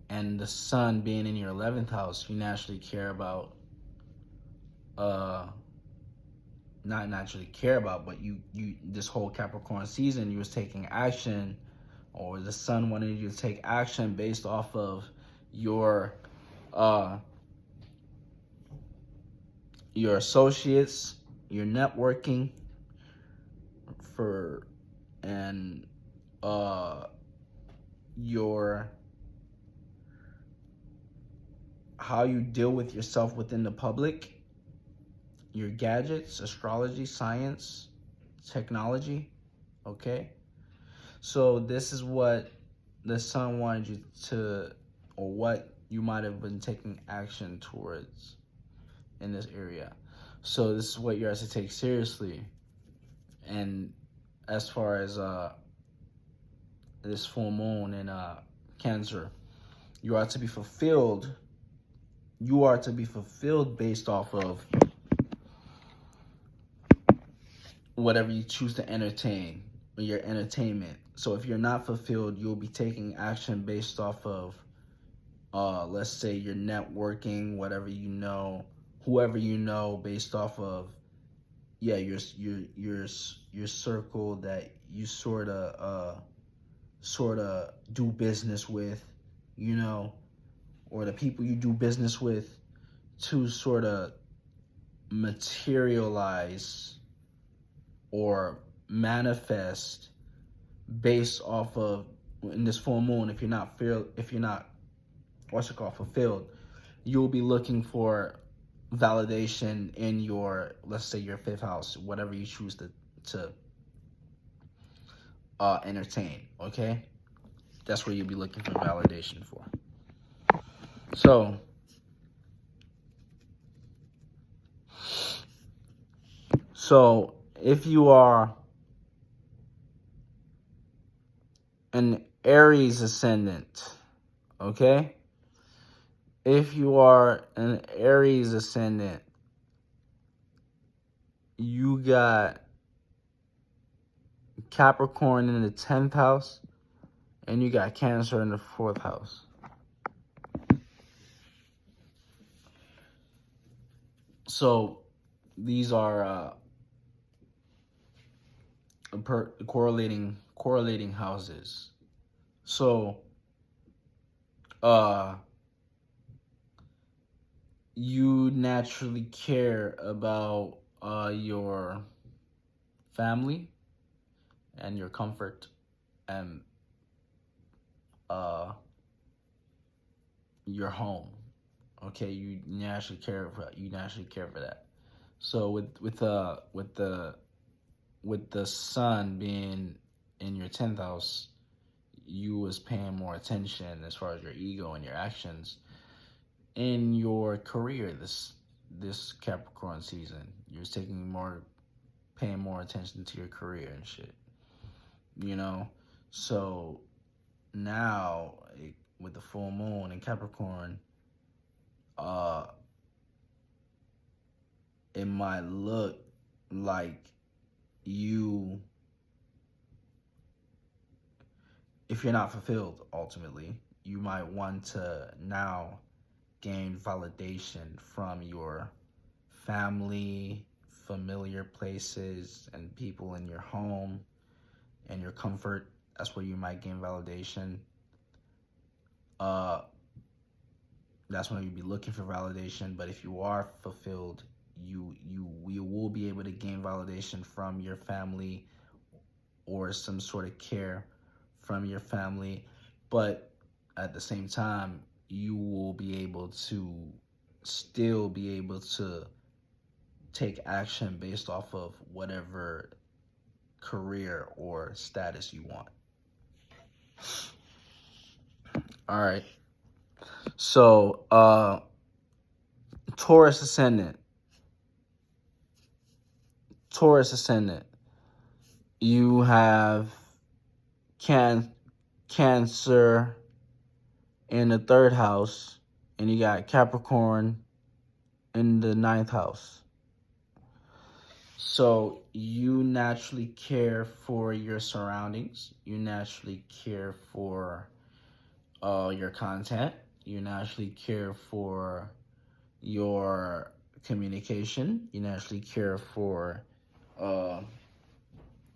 and the sun being in your 11th house, you naturally care about not naturally care about, but you this whole Capricorn season, you was taking action, or the sun wanted you to take action based off of your uh your associates, your networking for, and your how you deal with yourself within the public, your gadgets, astrology, science, technology. Okay, so this is what the sun wanted you to, or what you might have been taking action towards in this area. So this is what you have to take seriously. And as far as this full moon in Cancer, you are to be fulfilled. You are to be fulfilled based off of whatever you choose to entertain, or your entertainment. So if you're not fulfilled, you'll be taking action based off of, let's say, your networking, whatever you know, whoever you know, based off of, yeah, your circle that you sort of do business with, you know, or the people you do business with, to sort of materialize or manifest based off of, in this full moon. If you're not fulfilled, you'll be looking for validation in your, let's say, your 5th house, whatever you choose to entertain. Okay, that's where you'll be looking for validation for. So if you are an Aries ascendant, okay? If you are an Aries ascendant, you got Capricorn in the 10th house, and you got Cancer in the 4th house. So these are correlating houses. So you naturally care about your family and your comfort, and your home. Okay, you naturally care for that. So with the sun being in your 10th house, you was paying more attention as far as your ego and your actions in your career this Capricorn season. You was paying more attention to your career and shit, you know. So now, with the full moon in Capricorn, it might look like you, if you're not fulfilled, ultimately, you might want to now gain validation from your family, familiar places, and people in your home and your comfort. That's where you might gain validation. That's when you'd be looking for validation. But if you are fulfilled, you will be able to gain validation from your family, or some sort of care from your family. But at the same time, you will be able to still be able to take action based off of whatever career or status you want. All right. So, Taurus Ascendant. Taurus Ascendant. You have Cancer in the 3rd house, and you got Capricorn in the 9th house. So you naturally care for your surroundings. You naturally care for your content. You naturally care for your communication. You naturally care for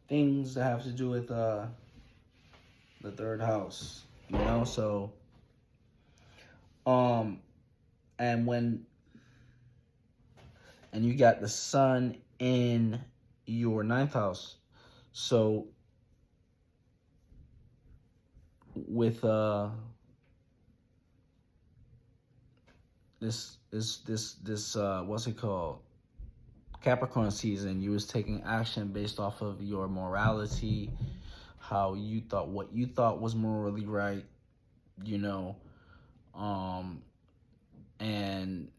things that have to do with the 3rd house. You know, so and you got the sun in your 9th house. So with this what's it called, Capricorn season, you was taking action based off of your morality, how you thought, what you thought was morally right, you know, and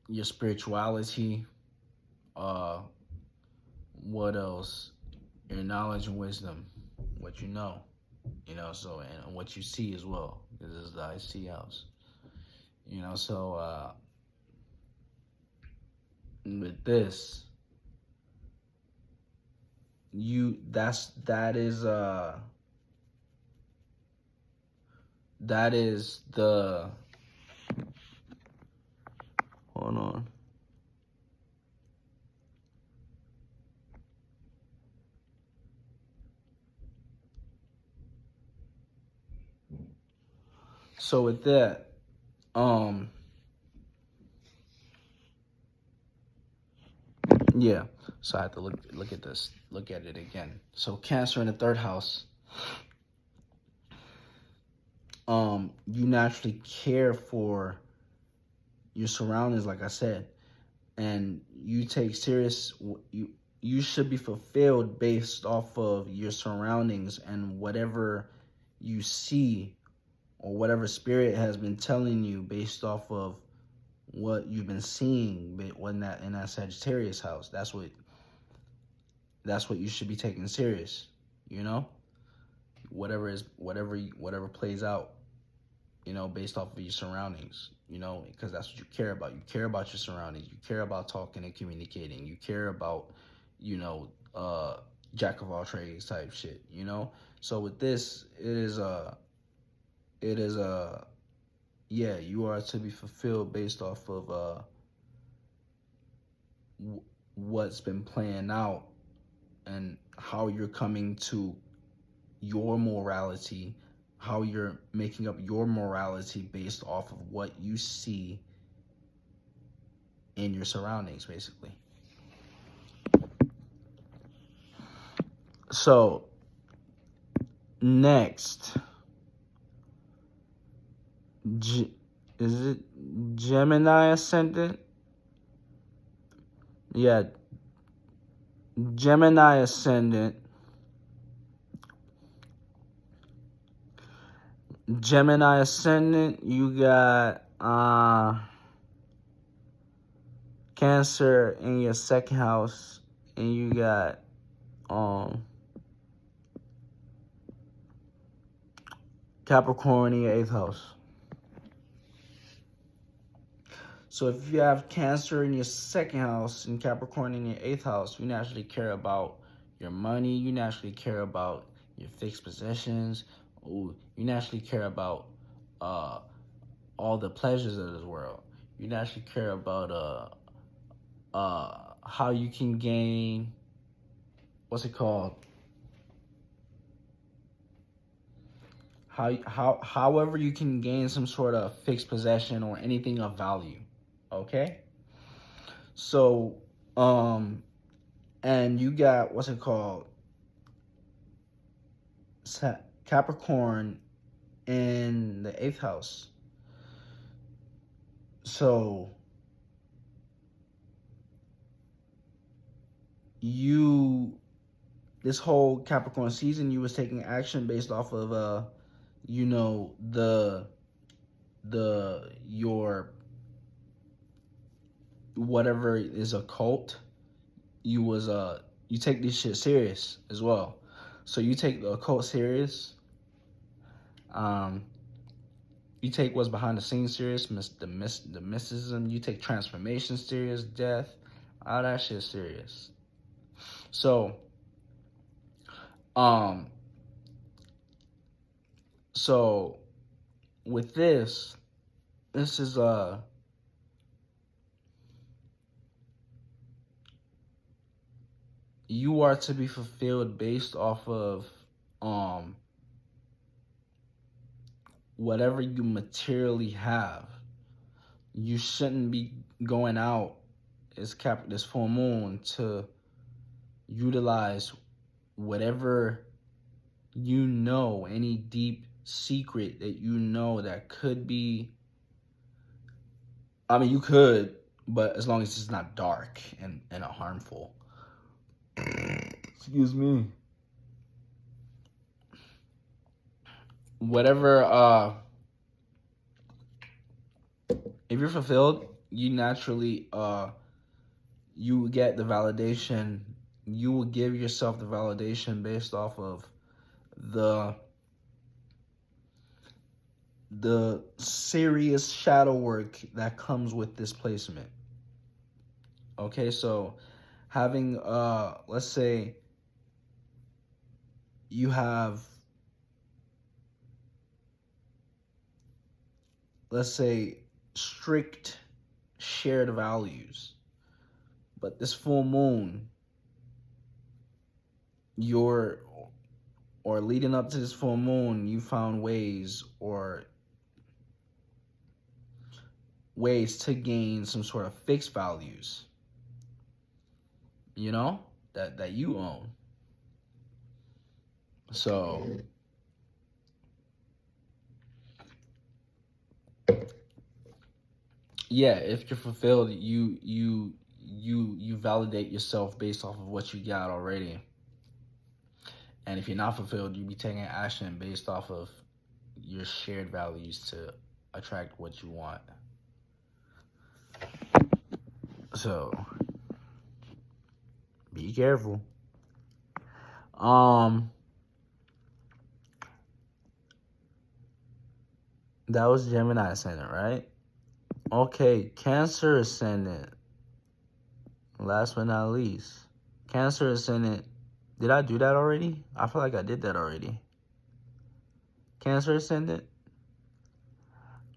your spirituality, what else, your knowledge and wisdom, what you know, so, and what you see as well, because this is the IC house, so with this, that is the, hold on. So with that, yeah. So I have to look at this, look at it again. So Cancer in the 3rd house. You naturally care for your surroundings, like I said, and you take serious. You should be fulfilled based off of your surroundings and whatever you see, or whatever spirit has been telling you based off of what you've been seeing in that Sagittarius house. That's what you should be taking serious, whatever plays out, based off of your surroundings, because that's what you care about. You care about your surroundings. You care about talking and communicating. You care about, jack of all trades type shit, So with this, it is yeah, you are to be fulfilled based off of what's been playing out and how you're coming to your morality, how you're making up your morality based off of what you see in your surroundings, basically. So, next, is it Gemini Ascendant? Yeah, Gemini Ascendant. Gemini Ascendant, you got Cancer in your 2nd house, and you got Capricorn in your 8th house. So if you have Cancer in your 2nd house and Capricorn in your 8th house, you naturally care about your money. You naturally care about your fixed possessions. Ooh, you naturally care about all the pleasures of this world. You naturally care about how you can gain, what's it called? However you can gain some sort of fixed possession or anything of value. Okay? So, and you got, what's it called? Capricorn in the 8th house. So this whole Capricorn season, you was taking action based off of you know, your whatever is occult. You take this shit serious as well. So you take the occult serious. You take what's behind the scenes serious, the mysticism. You take transformation serious, death, all that shit serious. So, so with this is you are to be fulfilled based off of whatever you materially have. You shouldn't be going out this full moon to utilize whatever you know, any deep secret that you know that could be. I mean, you could, but as long as it's not dark and harmful. Excuse me. Whatever, if you're fulfilled, you naturally, you get the validation. You will give yourself the validation based off of the serious shadow work that comes with this placement. Okay, so having, let's say you have, let's say, strict shared values, but this full moon, or leading up to this full moon, you found ways to gain some sort of fixed values, you know, that you own. So yeah, if you're fulfilled, you validate yourself based off of what you got already. And if you're not fulfilled, you be taking action based off of your shared values to attract what you want. So be careful. That was Gemini Ascendant, right? Okay, Cancer Ascendant. Last but not least, Cancer Ascendant. Did I do that already? I feel like I did that already. Cancer Ascendant.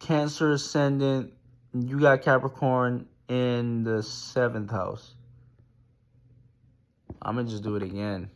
Cancer Ascendant. You got Capricorn in the 7th house. I'm going to just do it again.